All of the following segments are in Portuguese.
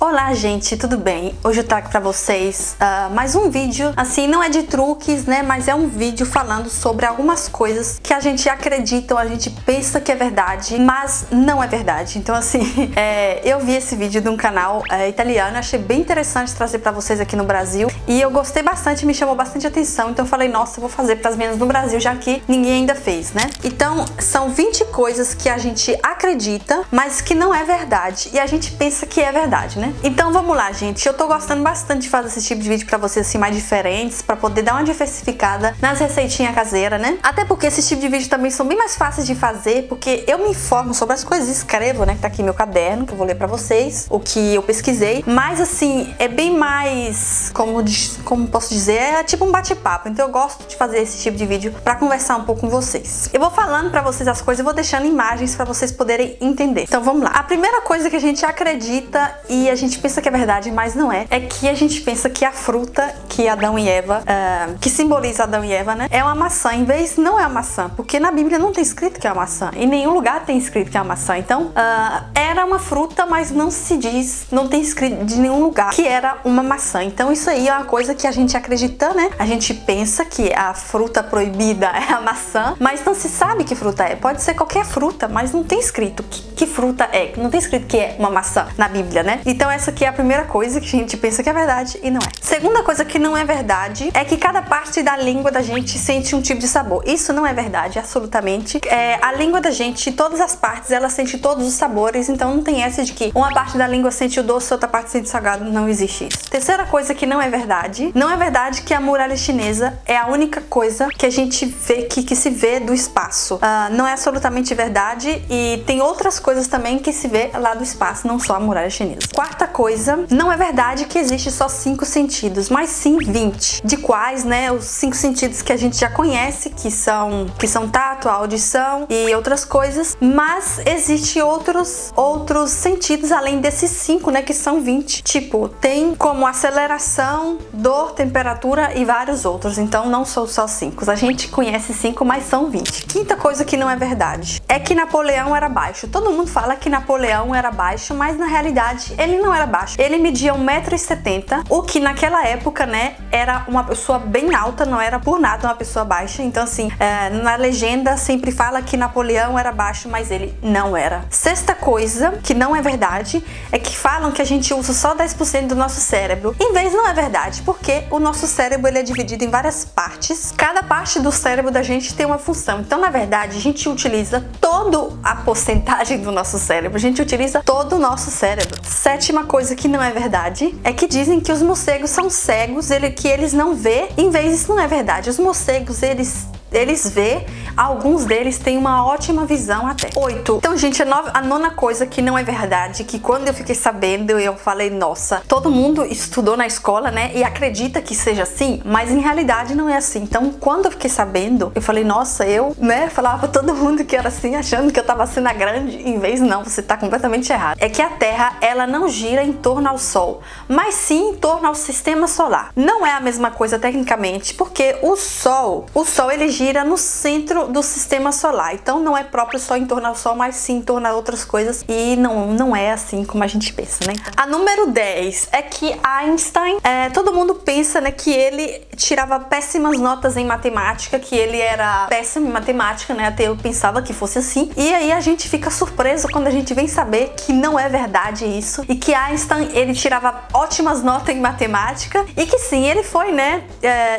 Olá gente, tudo bem? Hoje eu trago pra vocês mais um vídeo, assim, não é de truques, né, mas é um vídeo falando sobre algumas coisas que a gente acredita ou a gente pensa que é verdade, mas não é verdade. Então assim, eu vi esse vídeo de um canal italiano, achei bem interessante trazer pra vocês aqui no Brasil e eu gostei bastante, me chamou bastante atenção, então eu falei, nossa, eu vou fazer pras meninas no Brasil, já que ninguém ainda fez, né? Então, são 20 coisas que a gente acredita, mas que não é verdade, e a gente pensa que é verdade, né? Então vamos lá, gente, eu tô gostando bastante de fazer esse tipo de vídeo pra vocês assim mais diferentes, pra poder dar uma diversificada nas receitinhas caseiras, né? Até porque esse tipo de vídeo também são bem mais fáceis de fazer, porque eu me informo sobre as coisas, escrevo, né, que tá aqui meu caderno, que eu vou ler pra vocês, o que eu pesquisei, mas assim, é bem mais, como posso dizer, é tipo um bate-papo, então eu gosto de fazer esse tipo de vídeo pra conversar um pouco com vocês. Eu vou falando pra vocês as coisas, eu vou deixando imagens pra vocês poderem entender. Então vamos lá. A primeira coisa que a gente acredita e a gente pensa que é verdade, mas não é que a gente pensa que a fruta que Adão e Eva, que simboliza Adão e Eva, né, é uma maçã, em vez não é uma maçã, porque na Bíblia não tem escrito que é uma maçã, em nenhum lugar tem escrito que é uma maçã, então era uma fruta, mas não se diz, não tem escrito de nenhum lugar que era uma maçã, então isso aí é uma coisa que a gente acredita, né, a gente pensa que a fruta proibida é a maçã, mas não se sabe que fruta é, pode ser qualquer fruta, mas não tem escrito que fruta é, não tem escrito que é uma maçã na Bíblia, né, então essa aqui é a primeira coisa que a gente pensa que é verdade e não é. Segunda coisa que não é verdade é que cada parte da língua da gente sente um tipo de sabor. Isso não é verdade, absolutamente. A língua da gente, todas as partes, ela sente todos os sabores, então não tem essa de que uma parte da língua sente o doce, outra parte sente o salgado, não existe isso. Terceira coisa que não é verdade que a muralha chinesa é a única coisa que a gente vê, que se vê do espaço. Não é absolutamente verdade e tem outras coisas também que se vê lá do espaço, não só a muralha chinesa. Quarta coisa, não é verdade que existe só 5 sentidos, mas sim 20, de quais, né, os 5 sentidos que a gente já conhece, que são tato, audição e outras coisas, mas existem outros sentidos além desses 5, né, que são 20. Tipo, tem como aceleração, dor, temperatura e vários outros, então não são só 5. A gente conhece 5, mas são 20. Quinta coisa que não é verdade é que Napoleão era baixo. Todo mundo fala que Napoleão era baixo, mas na realidade ele não era baixo. Ele media 1,70 m, o que naquela época, né, era uma pessoa bem alta, não era por nada uma pessoa baixa. Então assim, na legenda sempre fala que Napoleão era baixo, mas ele não era. Sexta coisa que não é verdade é que falam que a gente usa só 10% do nosso cérebro. Em vez, não é verdade, porque o nosso cérebro ele é dividido em várias partes. Cada parte do cérebro da gente tem uma função. Então, na verdade, a gente utiliza toda a porcentagem do nosso cérebro. A gente utiliza todo o nosso cérebro. Sétima coisa que não é verdade é que dizem que os morcegos são cegos, que eles não vê. Em vez, isso não é verdade. Os morcegos, eles vê, alguns deles têm uma ótima visão até. 8. Então, gente, a nona coisa que não é verdade, que quando eu fiquei sabendo, eu falei, nossa, todo mundo estudou na escola, né, e acredita que seja assim, mas em realidade não é assim. Então, quando eu fiquei sabendo, eu falei, nossa, eu, né, falava pra todo mundo que era assim, achando que eu tava sendo a grande, em vez não, você tá completamente errado. É que a Terra, ela não gira em torno ao Sol, mas sim em torno ao sistema solar. Não é a mesma coisa tecnicamente, porque o Sol ele gira no centro do sistema solar, então não é próprio só em torno ao Sol, mas sim em torno a outras coisas, e não é assim como a gente pensa, né? Então, a número 10 é que Einstein, todo mundo pensa, né, que ele tirava péssimas notas em matemática, que ele era péssimo em matemática, né, até eu pensava que fosse assim, e aí a gente fica surpreso quando a gente vem saber que não é verdade isso, e que Einstein, ele tirava ótimas notas em matemática, e que sim, ele foi, né,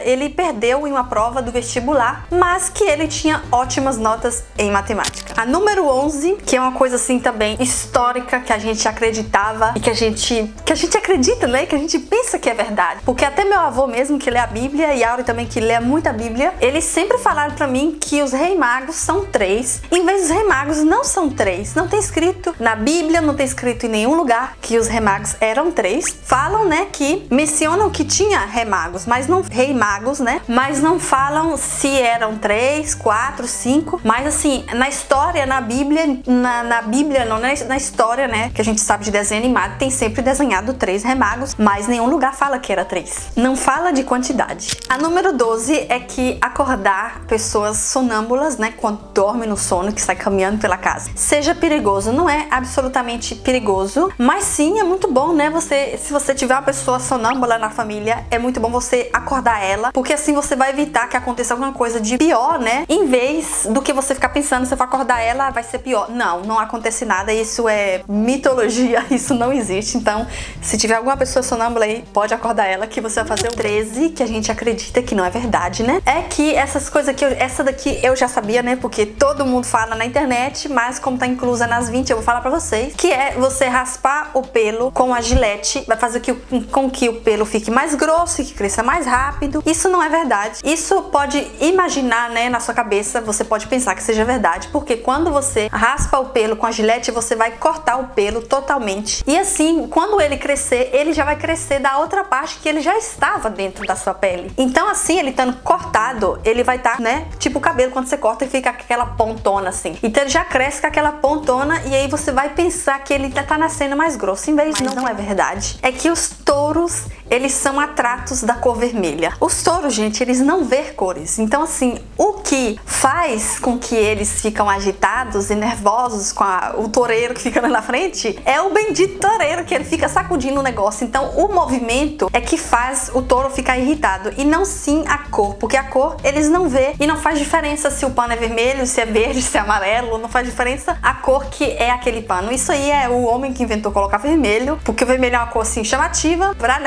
ele perdeu em uma prova do vestibular, mas que ele tinha ótimas notas em matemática. A número 11, que é uma coisa assim também histórica, que a gente acreditava e que a gente acredita, né, que a gente pensa que é verdade, porque até meu avô mesmo, que lê a Bíblia, e Auri também, que lê muita Bíblia, eles sempre falaram pra mim que os reis magos são 3, em vez dos reis magos não são 3, não tem escrito na Bíblia, não tem escrito em nenhum lugar que os reis magos eram 3. Falam, né, que mencionam que tinha reis magos, mas não rei magos, né, mas não falam se era eram 3, 4, 5, mas assim, na história, na Bíblia, na Bíblia não, na história, né, que a gente sabe de desenho animado, tem sempre desenhado 3 Rei Magos, mas nenhum lugar fala que era 3. Não fala de quantidade. A número 12 é que acordar pessoas sonâmbulas, né, quando dorme no sono, que sai caminhando pela casa, seja perigoso. Não é absolutamente perigoso, mas sim é muito bom, né, se você tiver uma pessoa sonâmbula na família, é muito bom você acordar ela, porque assim você vai evitar que aconteça alguma coisa de pior, né, em vez do que você ficar pensando, se eu for acordar ela, vai ser pior. Não acontece nada, isso é mitologia, isso não existe. Então, se tiver alguma pessoa sonâmbula aí, pode acordar ela, que você vai fazer o 13, que a gente acredita que não é verdade, né, é que essas coisas aqui, essa daqui eu já sabia, né, porque todo mundo fala na internet, mas como tá inclusa nas 20, eu vou falar pra vocês, que é você raspar o pelo com a gilete, vai fazer com que o pelo fique mais grosso e que cresça mais rápido. Isso não é verdade. Isso pode imaginar, né, na sua cabeça, você pode pensar que seja verdade, porque quando você raspa o pelo com a gilete, você vai cortar o pelo totalmente. E assim, quando ele crescer, ele já vai crescer da outra parte que ele já estava dentro da sua pele. Então assim, ele estando cortado, ele vai estar, né, tipo o cabelo quando você corta e fica com aquela pontona assim. Então ele já cresce com aquela pontona e aí você vai pensar que ele tá nascendo mais grosso. Em vez não é verdade. É que os touros, eles são atratos da cor vermelha. Os touros, gente, eles não vê cores. Então assim, o que faz com que eles ficam agitados e nervosos com o toureiro que fica lá na frente é o bendito toureiro, que ele fica sacudindo o negócio. Então o movimento é que faz o touro ficar irritado e não sim a cor, porque a cor eles não vê e não faz diferença se o pano é vermelho, se é verde, se é amarelo, não faz diferença a cor que é aquele pano. Isso aí é o homem que inventou colocar vermelho, porque o vermelho é uma cor assim chamativa pra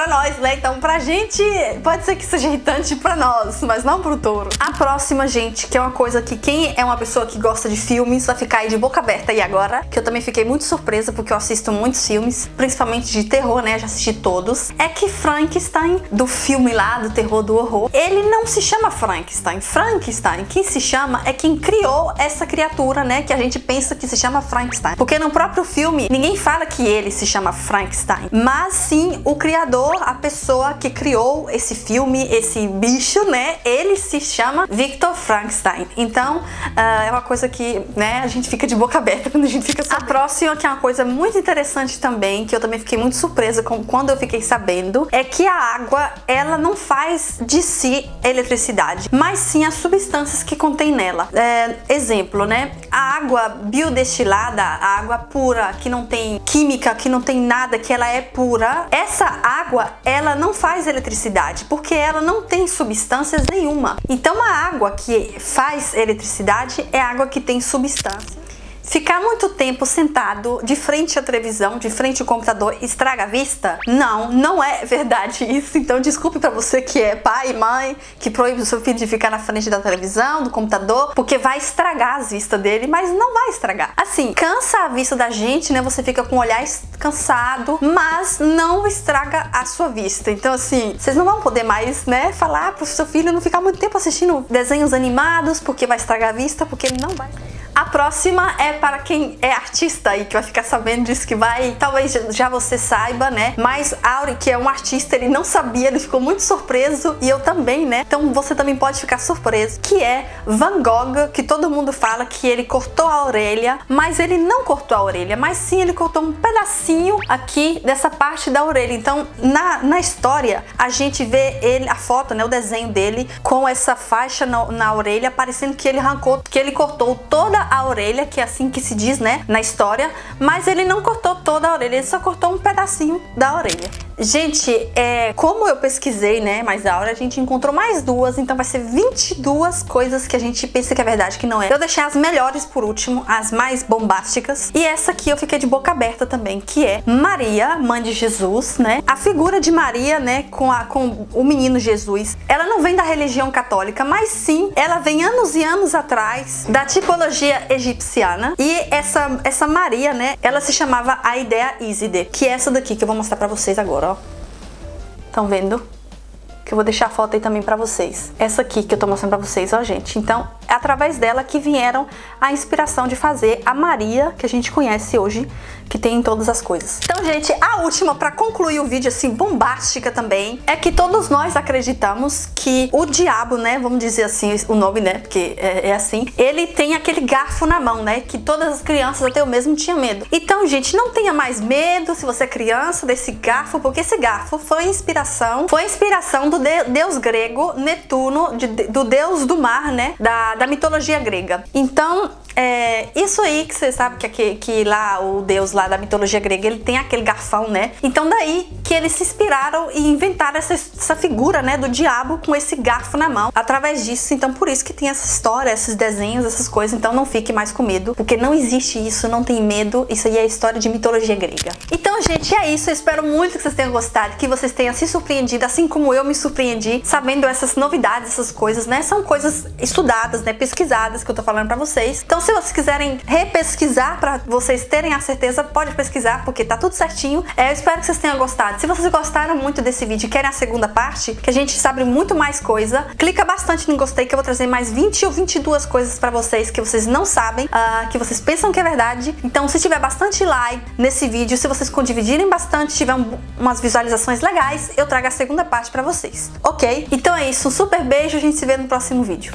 nós, né? Então pra gente pode ser que seja irritante pra nós, mas não pro touro. A próxima, gente, que é uma coisa que quem é uma pessoa que gosta de filmes vai ficar aí de boca aberta aí agora, que eu também fiquei muito surpresa porque eu assisto muitos filmes, principalmente de terror, né? Já assisti todos. É que Frankenstein, do filme lá, do terror, do horror, ele não se chama Frankenstein. Frankenstein, quem se chama é quem criou essa criatura, né? Que a gente pensa que se chama Frankenstein. Porque no próprio filme, ninguém fala que ele se chama Frankenstein, mas sim o criador, a pessoa que criou esse filme, esse bicho, né? Ele se chama Victor Frankenstein. Então, é uma coisa que, né, a gente fica de boca aberta quando a gente fica sabendo. A próxima, que é uma coisa muito interessante também, que eu também fiquei muito surpresa quando eu fiquei sabendo, é que a água, ela não faz de si eletricidade, mas sim as substâncias que contém nela. Exemplo, né? A água biodestilada, a água pura, que não tem química, que não tem nada, que ela é pura, essa água, ela não faz eletricidade, porque ela não tem substâncias nenhuma. Então a água que faz eletricidade é a água que tem substância. Ficar muito tempo sentado de frente à televisão, de frente ao computador, estraga a vista? Não é verdade isso. Então desculpe pra você que é pai e mãe, que proíbe o seu filho de ficar na frente da televisão, do computador, porque vai estragar as vistas dele, mas não vai estragar. Assim, cansa a vista da gente, né? Você fica com o olhar cansado, mas não estraga a sua vista. Então assim, vocês não vão poder mais, né, falar pro seu filho não ficar muito tempo assistindo desenhos animados, porque vai estragar a vista, porque ele não vai. A próxima é para quem é artista aí, que vai ficar sabendo disso, que vai, talvez já você saiba, né? Mas Auri, que é um artista, ele não sabia, ele ficou muito surpreso e eu também, né? Então você também pode ficar surpreso, que é Van Gogh, que todo mundo fala que ele cortou a orelha, mas ele não cortou a orelha, mas sim ele cortou um pedacinho aqui dessa parte da orelha. Então na história a gente vê ele, a foto, né? O desenho dele com essa faixa na orelha, parecendo que ele arrancou, que ele cortou toda a orelha, que é assim que se diz, né, na história, mas ele não cortou toda a orelha, ele só cortou um pedacinho da orelha. Gente, como eu pesquisei, né, mais da hora, a gente encontrou mais duas, então vai ser 22 coisas que a gente pensa que é verdade, que não é. Eu deixei as melhores por último, as mais bombásticas, e essa aqui eu fiquei de boca aberta também, que é Maria, mãe de Jesus, né, a figura de Maria, né, com o menino Jesus, ela não vem da religião católica, mas sim, ela vem anos e anos atrás da tipologia egipciana, e essa Maria, né, ela se chamava Aidea Íside, que é essa daqui que eu vou mostrar pra vocês agora, ó. Estão vendo? que eu vou deixar a foto aí também pra vocês. Essa aqui que eu tô mostrando pra vocês, ó, gente. Então, é através dela que vieram a inspiração de fazer a Maria, que a gente conhece hoje, que tem em todas as coisas. Então, gente, a última, pra concluir o vídeo, assim, bombástica também, é que todos nós acreditamos que o diabo, né, vamos dizer assim, o nome, né, porque é assim, ele tem aquele garfo na mão, né, que todas as crianças, até eu mesmo, tinha medo. Então, gente, não tenha mais medo, se você é criança, desse garfo, porque esse garfo foi inspiração do deus grego, Netuno, do deus do mar, né, da mitologia grega. Então, isso aí que você sabe que lá o deus lá da mitologia grega, ele tem aquele garfão, né? Então daí que eles se inspiraram e inventaram essa figura, né, do diabo com esse garfo na mão. Através disso, então por isso que tem essa história, esses desenhos, essas coisas. Então não fique mais com medo, porque não existe isso, não tem medo. Isso aí é história de mitologia grega. Então, gente, é isso. Eu espero muito que vocês tenham gostado, que vocês tenham se surpreendido, assim como eu me surpreendi, sabendo essas novidades, essas coisas, né? São coisas estudadas, né, pesquisadas, que eu tô falando pra vocês. Então, se vocês quiserem repesquisar pra vocês terem a certeza, pode pesquisar, porque tá tudo certinho. Eu espero que vocês tenham gostado. Se vocês gostaram muito desse vídeo e querem a segunda parte, que a gente sabe muito mais coisa, clica bastante no gostei, que eu vou trazer mais 20 ou 22 coisas pra vocês que vocês não sabem, que vocês pensam que é verdade. Então, se tiver bastante like nesse vídeo, se vocês dividirem bastante, tiver umas visualizações legais, eu trago a segunda parte pra vocês, ok? Então é isso, um super beijo, a gente se vê no próximo vídeo.